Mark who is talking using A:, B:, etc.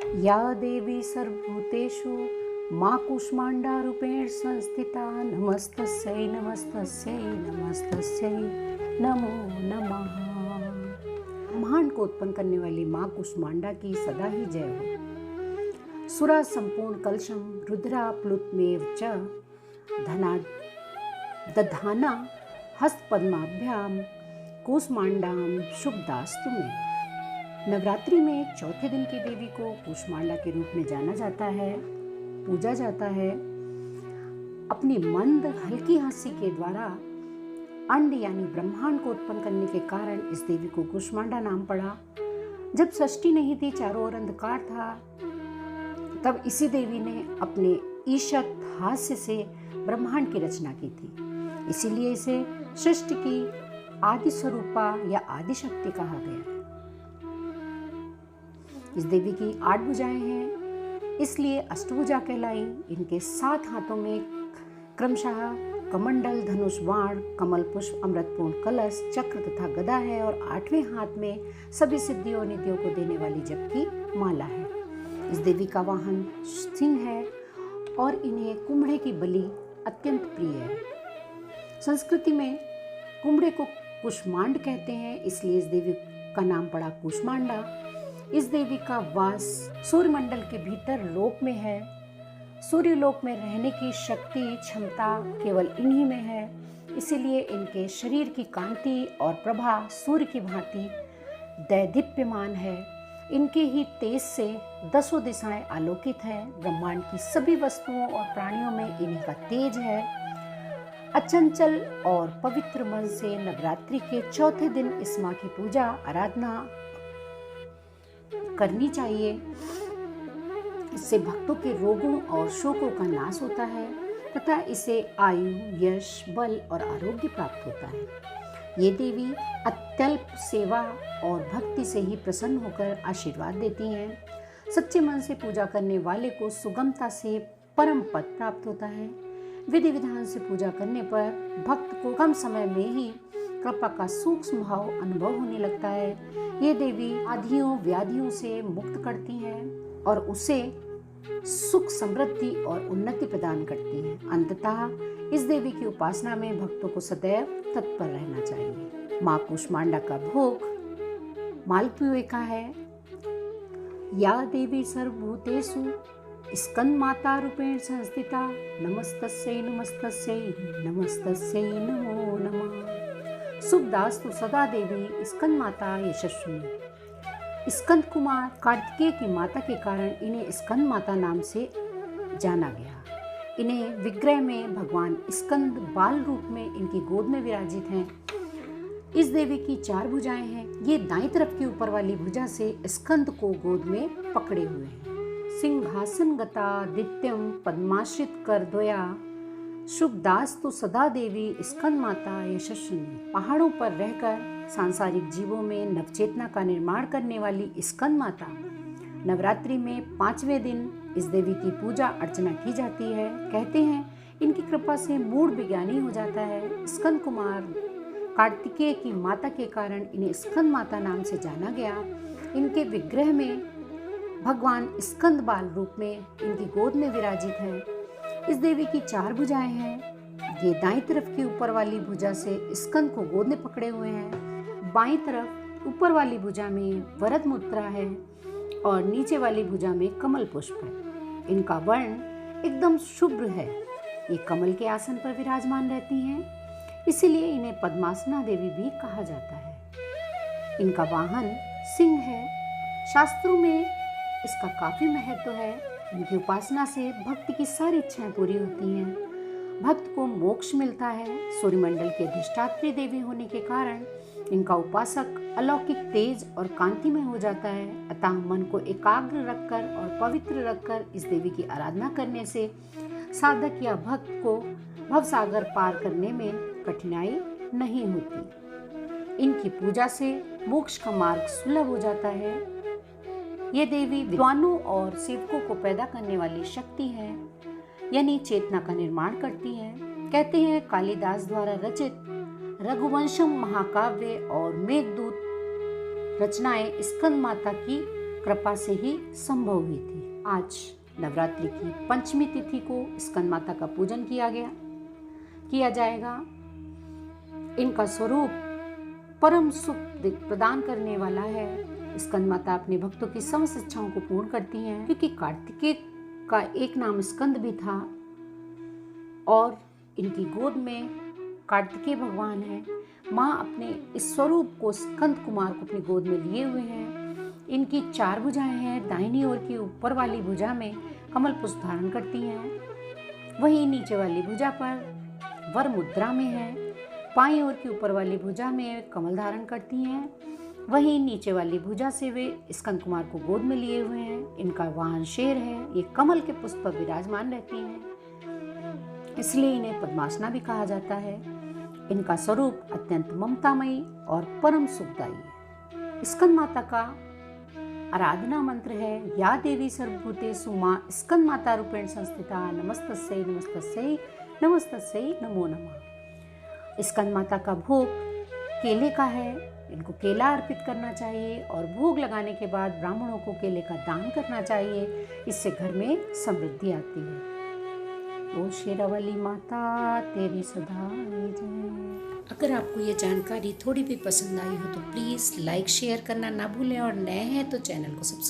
A: या देवी सर्वभूतेषु मा कूष्मांडा रूपेण संस्थिता नमस्तस्यै नमस्तस्यै नमस्तस्यै नमो नमः। ब्रह्मांड को उत्पन्न करने वाली माँ कूष्मांडा की सदा ही जय हो। सुरा संपूर्ण कलशम रुद्रा प्लुतमेव च धना दधाना हस्त पद्माभ्याम कूष्मांडाम शुभदास्तु में। नवरात्रि में चौथे दिन की देवी को कूष्मांडा के रूप में जाना जाता है, पूजा जाता है। अपनी मंद हल्की हंसी के द्वारा अंड यानी ब्रह्मांड को उत्पन्न करने के कारण इस देवी को कूष्मांडा नाम पड़ा। जब सृष्टि नहीं थी, चारों ओर अंधकार था, तब इसी देवी ने अपने ईशत हास्य से ब्रह्मांड की रचना की थी। इसीलिए इसे सृष्टि की आदि स्वरूपा या आदि शक्ति कहा गया है। इस देवी की 8 भुजाएं हैं, इसलिए अष्टभुजा कहलाई। इनके 7 हाथों में क्रमशः कमंडल, धनुष, बाण, कमल पुष्प, अमृतपूर्ण कलश, चक्र तथा गदा है और 8वें हाथ में सभी सिद्धियों निधियों को देने वाली जप की माला है। इस देवी का वाहन सिंह है और इन्हें कुम्भड़े की बलि अत्यंत प्रिय है। संस्कृति में कुम्भड़े को कूष्मांड कहते हैं, इसलिए इस देवी का नाम पड़ा कूष्मांडा। इस देवी का वास सूर्यमंडल के भीतर लोक में है। सूर्यलोक में रहने की शक्ति क्षमता केवल इन्हीं में है, इसीलिए इनके शरीर की कांति और प्रभा सूर्य की भांति दैदीप्यमान है। इनके ही तेज से 10 दिशाएं आलोकित है। ब्रह्मांड की सभी वस्तुओं और प्राणियों में इन्हीं का तेज है। अचंचल और पवित्र मन से नवरात्रि के चौथे दिन इस माँ की पूजा आराधना करनी चाहिए। इससे भक्तों के रोगों और शोकों का नाश होता है तथा इसे आयु, यश, बल और आरोग्य प्राप्त होता है। ये देवी अत्यल्प सेवा और भक्ति से ही प्रसन्न होकर आशीर्वाद देती हैं। सच्चे मन से पूजा करने वाले को सुगमता से परम पद प्राप्त होता है। विधि विधान से पूजा करने पर भक्त को कम समय में ही कृपा का सूक्ष्म भाव अनुभव होने लगता है। ये देवी आधियों व्याधियों से मुक्त करती हैं और उसे सुख, समृद्धि और उन्नति प्रदान करती हैं। अंततः इस देवी की उपासना में भक्तों को सदैव तत्पर रहना चाहिए। माँ कूष्मांडा का भोग मालपुए का है। या देवी सर्वभूतेषु स्कंद माता रूपेण संस्थिता नमस्तस्यै नमस्तस्यै नमस्तस्यै नमो नमः। शुभदास्तु सदा देवी स्कंद माता यशस्विनी। स्कंद कुमार कार्तिकेय की माता के कारण इन्हें स्कंद माता नाम से जाना गया। इन्हें विग्रह में भगवान स्कंद बाल रूप में इनकी गोद में विराजित हैं। इस देवी की 4 भुजाएं हैं। ये दाईं तरफ की ऊपर वाली भुजा से स्कंद को गोद में पकड़े हुए हैं। सिंहासन गता दित्यम पद्माश्रित कर द्वया शुभदास्तु सदा देवी स्कंद माता यशस्विनी। पहाड़ों पर रहकर सांसारिक जीवों में नवचेतना का निर्माण करने वाली स्कंद माता नवरात्रि में 5वें दिन इस देवी की पूजा अर्चना की जाती है। कहते हैं इनकी कृपा से मूढ़ विज्ञानी हो जाता है। स्कंद कुमार कार्तिकेय की माता के कारण इन्हें स्कंद माता नाम से जाना गया। इनके विग्रह में भगवान स्कंद बाल रूप में इनकी गोद में विराजित हैं। इस देवी की 4 भुजाएं हैं। ये दाईं तरफ की ऊपर वाली भुजा से स्कंद को गोद में पकड़े हुए हैं। बाईं तरफ ऊपर वाली भुजा में वरद मुद्रा है और नीचे वाली भुजा में कमल पुष्प है। इनका वर्ण एकदम शुभ्र है। ये कमल के आसन पर विराजमान रहती हैं, इसीलिए इन्हें पद्मासना देवी भी कहा जाता है। इनका वाहन सिंह है। शास्त्रों में इसका काफी महत्व है। इनकी उपासना से भक्ति की सारी इच्छाएं पूरी होती हैं। भक्त को मोक्ष मिलता है। सूर्यमंडल की अधिष्ठात्री देवी होने के कारण इनका उपासक अलौकिक तेज और कांति में हो जाता है। अतः मन को एकाग्र रखकर और पवित्र रखकर इस देवी की आराधना करने से साधक या भक्त को भवसागर पार करने में कठिनाई नहीं होती। इनकी पूजा से मोक्ष का मार्ग सुलभ हो जाता है। ये देवी विद्वानों और सेवकों को पैदा करने वाली शक्ति है, यानी चेतना का निर्माण करती है। कहते हैं कालिदास द्वारा रचित रघुवंशम महाकाव्य और मेघदूत रचनाएं स्कंद माता की कृपा से ही संभव हुई थी। आज नवरात्रि की पंचमी तिथि को स्कंद माता का पूजन किया जाएगा। इनका स्वरूप परम सुख प्रदान करने वाला है। स्कंद माता अपने भक्तों की समस्त इच्छाओं को पूर्ण करती हैं, क्योंकि कार्तिकेय का एक नाम स्कंद भी था और इनकी गोद में कार्तिकेय भगवान है। माँ अपने इस स्वरूप को स्कंद कुमार को अपनी गोद में लिए हुए हैं। इनकी 4 भुजाएं हैं। दाहिनी ओर की ऊपर वाली भुजा में कमल पुष्प धारण करती हैं, वहीं नीचे वाली भुजा पर वर मुद्रा में है। बाईं ओर की ऊपर वाली भुजा में कमल धारण करती हैं, वहीं नीचे वाली भुजा से वे स्कंद कुमार को गोद में लिए हुए हैं। इनका वाहन शेर है। ये कमल के पुष्प पर विराजमान रहती हैं, इसलिए इन्हें पद्मासना भी कहा जाता है। इनका स्वरूप अत्यंत ममतामयी और परम सुखदायी है। स्कंद माता का आराधना मंत्र है, या देवी सर्वभूतेषु मां स्कंद माता रूपेण संस्थिता नमस्तस्यै नमस्तस्यै नमस्तस्यै नमो नमः। स्कंद माता का भोग केले का है। इनको केला अर्पित करना चाहिए और भोग लगाने के बाद ब्राह्मणों को केले का दान करना चाहिए। इससे घर में समृद्धि आती है। ओ शेरावाली माता तेरी सदा जय। अगर आपको ये जानकारी थोड़ी भी पसंद आई हो तो प्लीज़ लाइक शेयर करना ना भूलें और नए हैं तो चैनल को सब्सक्राइब